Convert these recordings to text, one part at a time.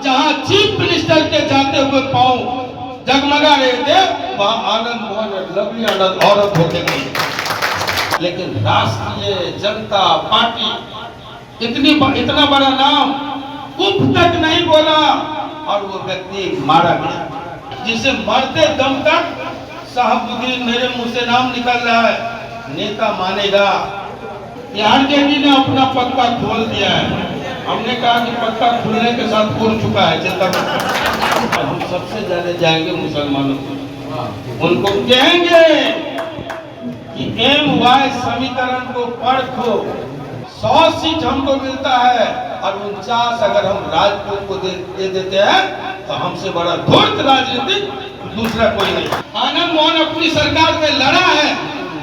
जहां chief minister के जाते हुए पांव जगमगा रहे थे, वहां आनंद मोहन और लवली आनंद औरत होके गई। लेकिन राष्ट्रीय जनता पार्टी इतना बड़ा नाम उफ तक नहीं बोला और वो व्यक्ति मारा गया, जिसे मरते दम तक शहाबुद्दीन मेरे मुंह से नाम निकल रहा है, नेता मानेगा। आरजेडी ने अपना पत्ता खोल दिया है। हमने कहा कि पत्ता खुलने के साथ खुल चुका है, चिंता मत। हम सबसे ज्यादा जाएंगे मुसलमानों को, उनको कहेंगे कि MY समीकरण को परखो। 100 सीट हमको मिलता है और 49 अगर हम राजपूत को दे देते हैं तो हमसे बड़ा धूर्त राजनीतिक दूसरा कोई नहीं। आनंद मोहन अपनी सरकार में लड़ा है।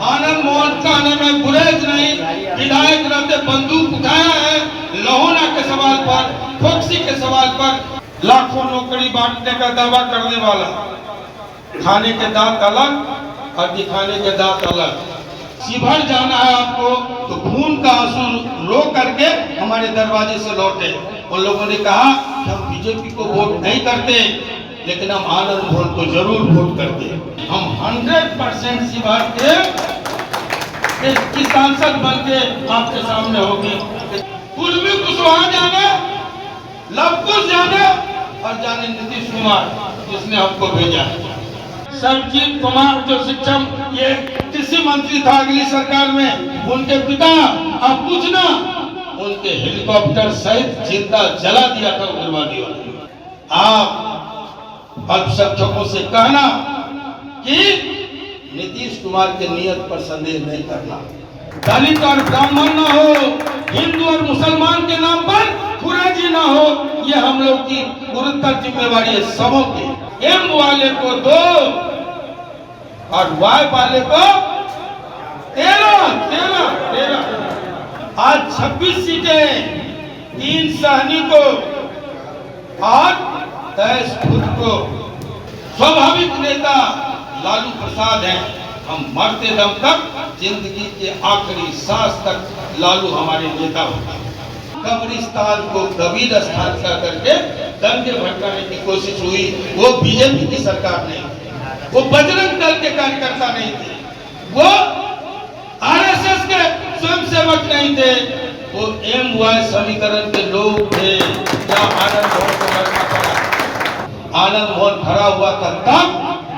आनंद मोहन कहने में गुरेज नहीं, विधायक रहते बंदूक उठाया है। लोहना के सवाल पर, फोक्सी के सवाल पर लाखों नौकरी बांटने का दावा करने वाला, खाने के दांत अलग और दिखाने के दांत अलग। शिवहर जाना है आपको तो खून का आंसू रो करके हमारे दरवाजे से लौटे। उन लोगों ने कहा कि हम बीजेपी को वोट नहीं करते, लेकिन हम आनंद मोहन को जरूर वोट करते। हम 100% शिवहर के सांसद बन के आपके सामने होगी। पूर्वी कुशवाहा जाने, लवकुश जाने और जाने नीतीश कुमार जिसने हमको भेजा। सरजीत कुमार जो शिक्षा ये कृषि मंत्री था अगली सरकार में, उनके पिता आप पूछना, उनके हेलीकॉप्टर सहित जिंदा जला दिया था उग्रवादियों ने। आप अल्पसंख्यकों से कहना कि नीतीश कुमार के नियत पर संदेह नहीं करना। दलित और ब्राह्मण न हो, हिंदू और मुसलमान के नाम पर खुराजी न हो, ये हम लोग की गुरुतर जिम्मेवारी है सबों की। M वाले को 2 और Y वाले को 13। आज 26 सीटें, 3 सहनी को और 23 खुद को। स्वाभाविक नेता लालू प्रसाद हैं। हम मरते दम तक, जिंदगी के आखिरी सांस तक लालू हमारे नेता होंगे। कब्रिस्तान को कबीर स्थान का करके दंगे भड़काने की कोशिश हुई, वो बीजेपी की सरकार नहीं, वो बजरंग दल के कार्यकर्ता नहीं थे, वो RSS के स्वयंसेवक नहीं थे, वो MY समीकरण के लोग थे। क्या आनंद मोहन को मरना पड़ा? आनंद मोहन खड़ा हुआ था तब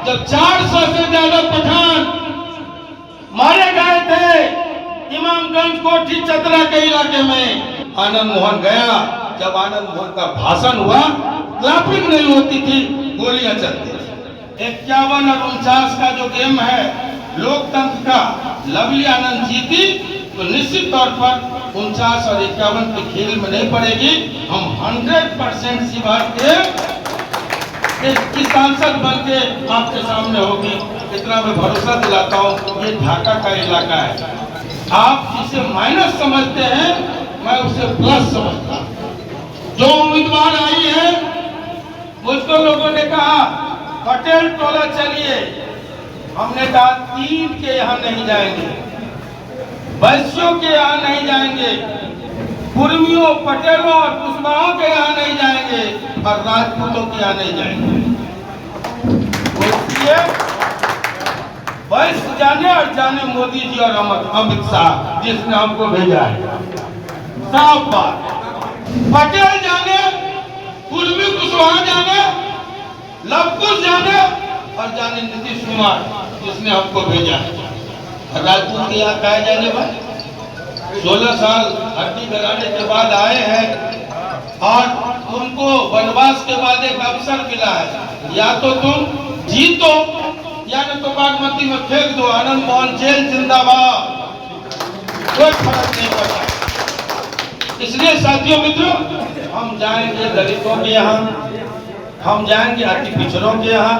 जब 400 से ज्यादा पठान मारे गए थे इमामगंज कोठी चतरा के इलाके में। आनंद मोहन गया, जब आनंद मोहन का भाषण हुआ, क्लैपिंग नहीं होती थी, गोलियां चलती थी। 51 और 49 का जो गेम है लोकतंत्र का, लवली आनंद जीती तो निश्चित तौर पर 49 और 51 के खेल में नहीं पड़ेगी। हम 100% शिवहर की सांसद बन के आपके सामने होगी, इतना मैं भरोसा दिलाता हूँ। ये ढाका का इलाका है, आप जिसे माइनस समझते हैं मैं उसे प्लस समझता हूँ। जो उम्मीदवार आई है मुझको लोगों ने कहा पटेल टोला चलिए, हमने कहा 3 के यहाँ नहीं जाएंगे, वैश्यों के यहाँ नहीं जाएंगे, कुर्मियों, पटेलों और कुशवाहों के यहाँ नहीं जाएंगे और राजपूतों के यहाँ नहीं जाएंगे। इसलिए वैश्य जाने और जाने मोदी जी और अमित शाह जिसने हमको भेजा है, साफ बात। पटेल जाने, कुर्मी कुशवाहा जाने, लवकुश जाने और जाने नीतीश कुमार जिसने हमको भेजा है। राजपूत के यहाँ कहे जाने भाई 16 साल हड्डी गलाने के बाद आए हैं और उनको वनवास के बाद एक अवसर मिला है, या तो तुम जीतो या न तो बागमती में फेंक दो। आनंद मोहन जेल जिंदाबाद, कोई फर्क नहीं पड़ता। इसलिए साथियों मित्रों, हम जाएंगे दलितों के यहाँ, हम जाएंगे अति पिछड़ों के यहाँ,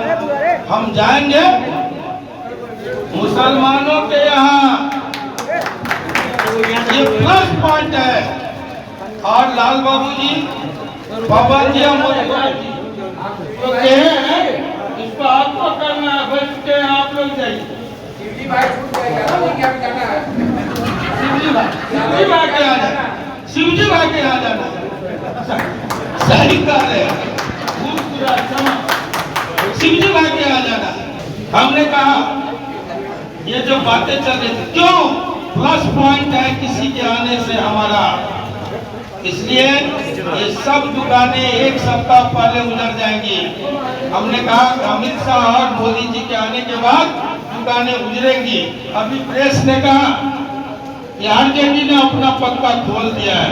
हम जाएंगे मुसलमानों के यहाँ। ये प्लस पॉइंट है। और लाल बाबू जी, बाबा जी तो कहे हैं इसको आपको करना है, बस के आप लोग जाइए। शिवजी भाई के आ जाना, शिवजी भाई के आ जाना, सही कह रहे हैं। हमने कहा ये जो बातें चल रही थी, क्यों प्लस पॉइंट है किसी के आने से हमारा, इसलिए ये सब दुकानें एक सप्ताह पहले उजड़ जाएंगी। हमने कहा अमित शाह और मोदी जी के आने के बाद दुकानें उजड़ेंगी। अभी प्रेस ने कहा कि आरजेडी ने अपना पत्ता खोल दिया है।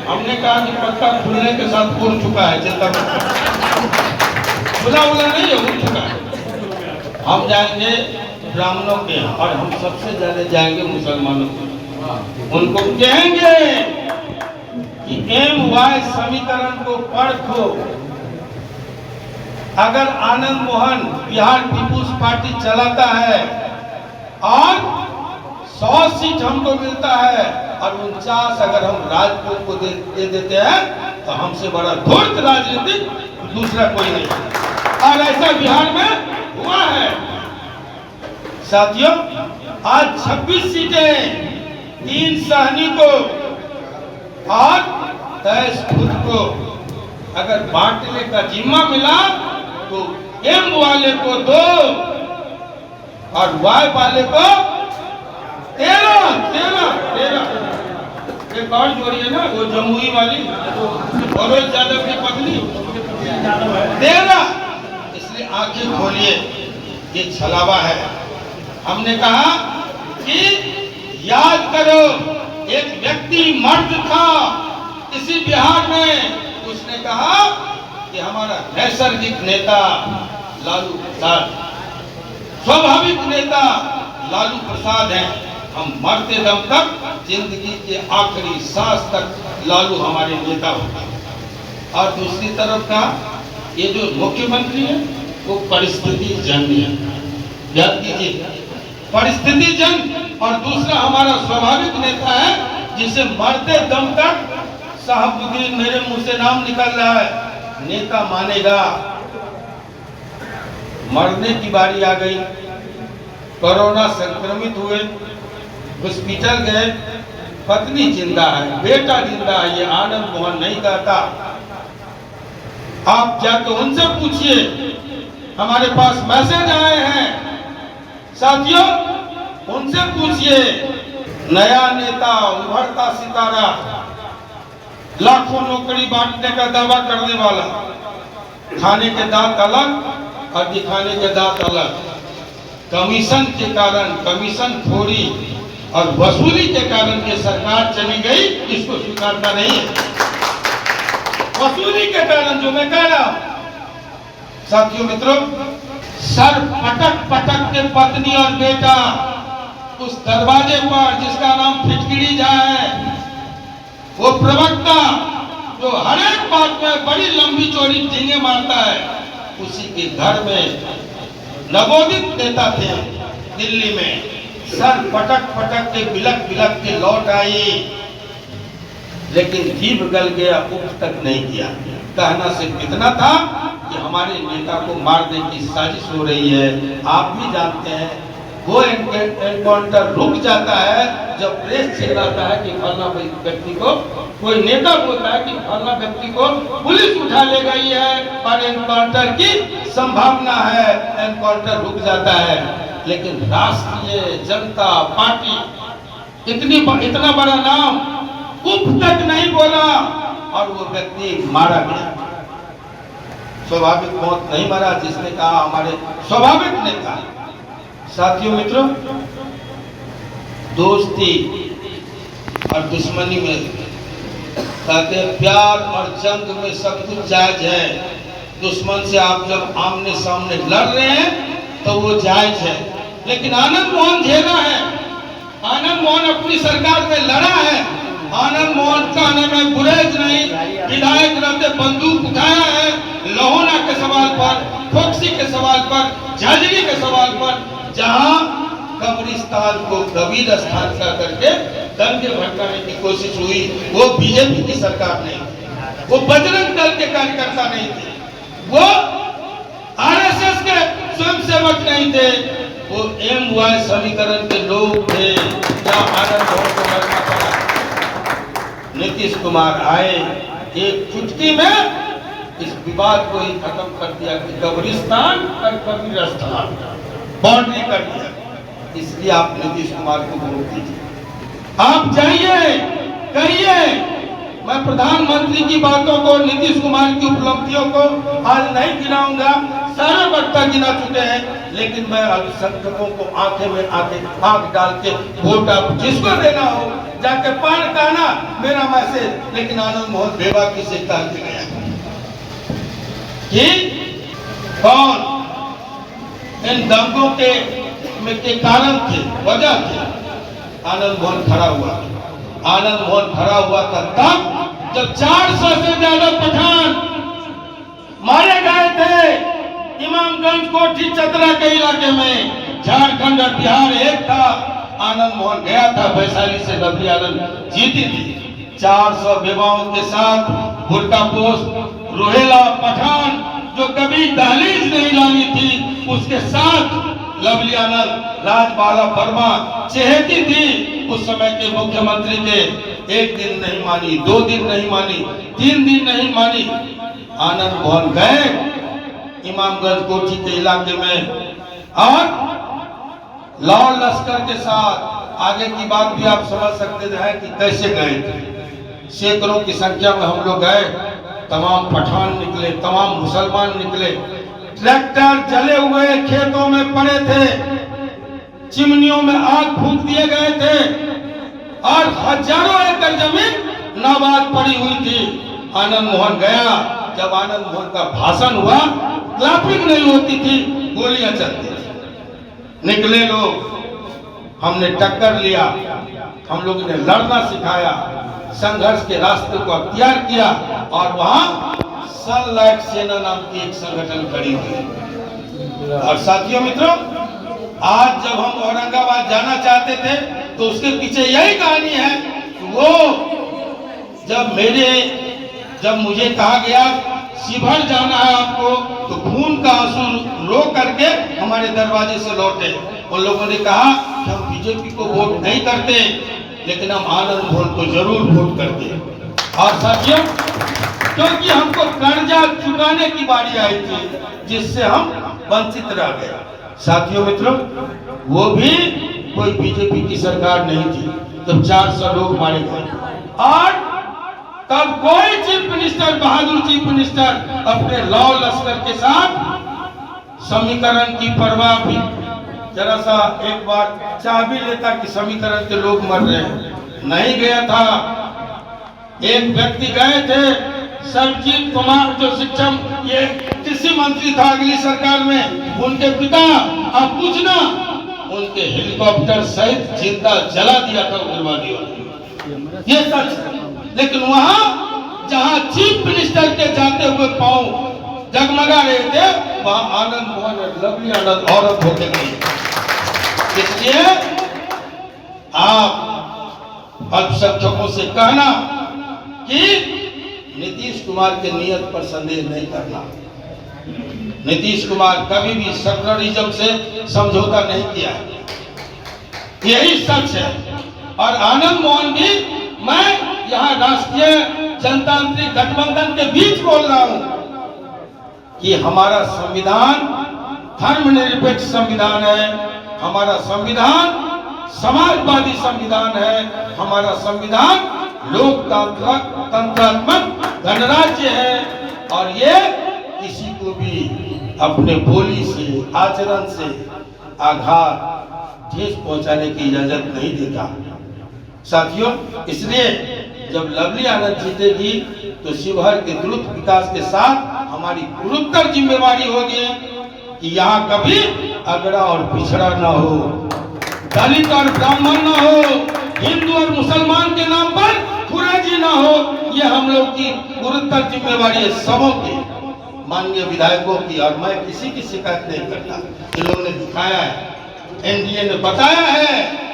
हमने कहा कि पत्ता खुलने के साथ उड़ चुका है, चिंता खुला नहीं है, उड़ चुका है। हम जाएंगे ब्राह्मणों के यहाँ और हम सबसे ज्यादा जाएंगे मुसलमानों के, उनको कहेंगे कि MY समीकरण को परखो। अगर आनंद मोहन बिहार पीपुल्स पार्टी चलाता है और 100 सीट हमको मिलता है और 49 अगर हम राजपूत को दे देते हैं तो हमसे बड़ा धूर्त राजनीतिक दूसरा कोई नहीं। और ऐसा बिहार में हुआ है साथियों। आज 26 सीटें 3 सहनी को और 23 खुद को अगर बांटने का जिम्मा मिला तो M वाले को 2 और Y वाले को 13। एक और जोड़ी है ना, वो जमुई वाली और यादव की पत्नी 13। इसलिए आंखें खोलिए, ये छलावा है। हमने कहा कि याद करो एक व्यक्ति मर्द था इसी बिहार में, उसने कहा कि हमारा नैसर्गिक नेता लालू प्रसाद, स्वाभाविक नेता लालू प्रसाद हैं। हम मरते दम तक, जिंदगी के आखिरी सांस तक लालू हमारे नेता होंगे। और दूसरी तरफ का ये जो मुख्यमंत्री है वो परिस्थिति जन्य है, याद कीजिए, परिस्थिति जन्य। और दूसरा हमारा स्वाभाविक नेता है जिसे मरते दम तक, साहबुद्दीन मेरे मुंह से नाम निकल रहा है, नेता मानेगा। मरने की बारी आ गई, कोरोना संक्रमित हुए, हॉस्पिटल गए, पत्नी जिंदा है, बेटा जिंदा है, ये आनंद मोहन नहीं कहता। आप जाके उनसे पूछिए, हमारे पास मैसेज आए हैं साथियों, उनसे पूछिए। नया नेता, उभरता सितारा, लाखों नौकरी बांटने का दावा करने वाला, खाने के दांत अलग और दिखाने के दांत अलग। कमीशन के कारण, कमीशन खोरी और वसूली के कारण ये सरकार चली गई, इसको स्वीकारता नहीं है। वसूली के कारण जो मैं कह रहा हूं साथियों मित्रों, सर पटक के पत्नी और बेटा उस दरवाजे पर जिसका नाम फिटकिड़ी जाए, वो प्रवक्ता जो हर एक बात में बड़ी लंबी चौड़ी टींगे मारता है, उसी के घर में नवोदित नेता थे दिल्ली में, सर पटक के बिलक के लौट आई, लेकिन जीभ गल गया, उठ तक नहीं किया। कहना सिर्फ इतना था कि हमारे नेता को मारने की साजिश हो रही है। आप भी जानते हैं वो एनकाउंटर रुक जाता है जब प्रेस चिल्लाता है कि फलाना व्यक्ति को, कोई नेता बोलता है कि फलाना व्यक्ति को पुलिस उठा ले गई है और एनकाउंटर की संभावना है, एनकाउंटर रुक जाता है। लेकिन राष्ट्रीय जनता पार्टी इतना बड़ा नाम उफ तक नहीं बोला और वो व्यक्ति मारा गया। स्वाभाविक मौत नहीं मरा, जिसने कहा हमारे स्वाभाविक नेता। साथियों मित्रों, दोस्ती और दुश्मनी में कहते हैं प्यार और जंग में सब कुछ जायज है। दुश्मन से आप जब आमने सामने लड़ रहे हैं तो वो जायज है, लेकिन आनंद मोहन झेला है, आनंद मोहन अपनी सरकार में लड़ा है। आनंद मोहन कहने में गुरेज नहीं, विधायक रहते बंदूक उठाया है, लोहना के सवाल पर, फोक्सी के सवाल पर, झांझरी के सवाल पर, जहां कब्रिस्तान को कबीर स्थान का करके दंगे भड़काने की कोशिश हुई, वो बीजेपी की सरकार नहीं, वो बजरंग दल के कार्यकर्ता नहीं थे, वो आरएसएस के स्वयंसेवक नहीं थे, वो MY समीकरण के लोग थे। जहां आनंद मोहन को मरना पड़ा, नीतीश कुमार आए, एक चुटकी में इस विवाद को ही खत्म कर दिया कि कब्रिस्तान और कबीरस्तान। बाउंड्री कर दिया। इसलिए आप नीतीश कुमार को वोट दीजिए। आप जाइए, कहिए, मैं प्रधानमंत्री की बातों को, नीतीश कुमार की उपलब्धियों को आज नहीं गिनाऊंगा, सारे वक्ता गिना चुके हैं, लेकिन मैं अल्पसंख्यकों को आंखें में आंख डाल के वोट आप जिसको देना हो जाके पान खाना, मेरा मैसेज। लेकिन आनंद मोहन बेबाकी से कह के गया कि कौन इन दंगों के कारण थे, वजह थे। आनंद मोहन खड़ा हुआ। आनंद मोहन खड़ा हुआ था तब जब 400 से ज्यादा पठान मारे गए थे इमामगंज, कोठी, चतरा के इलाके में। झारखंड और बिहार एक था। आनंद मोहन गया था वैशाली से, लवली आनंद जीती थी 400 बेवाओं के साथ। बुर्कापोश रोहेला पठान जो कभी दहलीज नहीं लानी थी, उसके साथ लवली आनंद, राजबाला वर्मा चहेती थी उस समय के मुख्यमंत्री के। एक दिन नहीं मानी, 2 दिन नहीं मानी, 3 दिन नहीं मानी। आनंद मोहन गए इमामगंज कोठी के इलाके में और लाल लश्कर के साथ। आगे की बात भी आप समझ सकते हैं कि कैसे गए थे। सैकड़ों की संख्या में हम लोग गए। तमाम पठान निकले, तमाम मुसलमान निकले। ट्रैक्टर जले हुए खेतों में पड़े थे, चिमनियों में आग फूंक दिए गए थे और हजारों एकड़ जमीन नाबाद पड़ी हुई थी। आनंद मोहन गया। जब आनंद मोहन का भाषण हुआ, क्लैपिंग नहीं होती थी, गोलियां चलती थी। निकले लोग, हमने टक्कर लिया, हम लोगों ने लड़ना सिखाया, संघर्ष के रास्ते को अख्तियार किया और वहां सनलाइट सेना नाम की एक संगठन खड़ी हुई। और साथियों मित्रों, आज जब हम औरंगाबाद जाना चाहते थे तो उसके पीछे यही कहानी है। वो जब मुझे कहा गया शिवहर जाना है आपको, तो खून का आंसू रो करके हमारे दरवाजे से लौटे। उन लोगों ने कहा कि हम बीजेपी को वोट नहीं करते, लेकिन हम आनंद मोहन को जरूर वोट करते। और साथियों, क्योंकि हमको कर्जा चुकाने की बारी आई थी, जिससे हम वंचित रह गए। साथियों मित्रों, वो भी कोई बीजेपी की सरकार नहीं थी तब 400 लोग मारे गए। और तब कोई चीफ मिनिस्टर, बहादुर चीफ मिनिस्टर अपने लॉ लश्कर के साथ समीकरण की परवाह भी, जरा सा एक बार चाह भी लेता कि समीकरण के लोग मर रहे हैं, नहीं गया था। एक व्यक्ति गए थे, सरजीत कुमार, जो शिक्षा ये कृषि मंत्री था अगली सरकार में, उनके पिता, आप पूछना, उनके हेलीकॉप्टर सहित जिंदा जला दिया था उग्रवादियों ने। ये सच है। लेकिन वहां जहां चीफ मिनिस्टर के जाते हुए पांव जगमगा रहे थे, वहां आनंद मोहन और लवली आनंद औरत होके गई। इसलिए आप अल्पसंख्यकों से कहना कि नीतीश कुमार के नियत पर संदेह नहीं करना। नीतीश कुमार कभी भी सेकुलरिज्म से समझौता नहीं किया है, यही सच है। और आनंद मोहन भी, मैं यहाँ राष्ट्रीय जनतांत्रिक गठबंधन के बीच बोल रहा हूँ कि हमारा संविधान धर्मनिरपेक्ष संविधान है, हमारा संविधान समाजवादी संविधान है, हमारा संविधान लोकतंत्रात्मक गणराज्य है। और ये किसी को भी अपने बोली से, आचरण से आघात, ठेस पहुंचाने की इजाजत नहीं देता। साथियों, इसलिए जब लवली आनंद जीतेगी तो शिवहर के द्रुत विकास के साथ हमारी गुरुतर जिम्मेवारी होगी कि यहाँ कभी अगड़ा और पिछड़ा ना हो, दलित और ब्राह्मण ना हो, हिंदू और मुसलमान के नाम पर खुरेजी ना हो। ये हम लोग की गुरुतर जिम्मेवारी है, सबों की, माननीय विधायकों की। और मैं किसी की शिकायत नहीं करता। इन लोगों ने दिखाया है, एनडीए ने बताया है,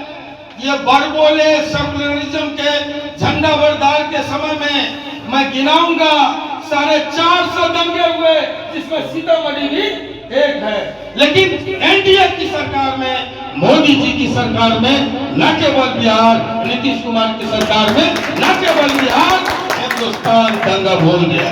ये बड़बोले सेकुलरिज्म के झंडा बरदार के समय में मैं गिनाऊंगा 450 दंगे हुए, जिसमें सीतामढ़ी भी एक है। लेकिन एनडीए की सरकार में, मोदी जी की सरकार में, न केवल बिहार, नीतीश कुमार की सरकार में न केवल बिहार, हिंदुस्तान दंगा भूल गया।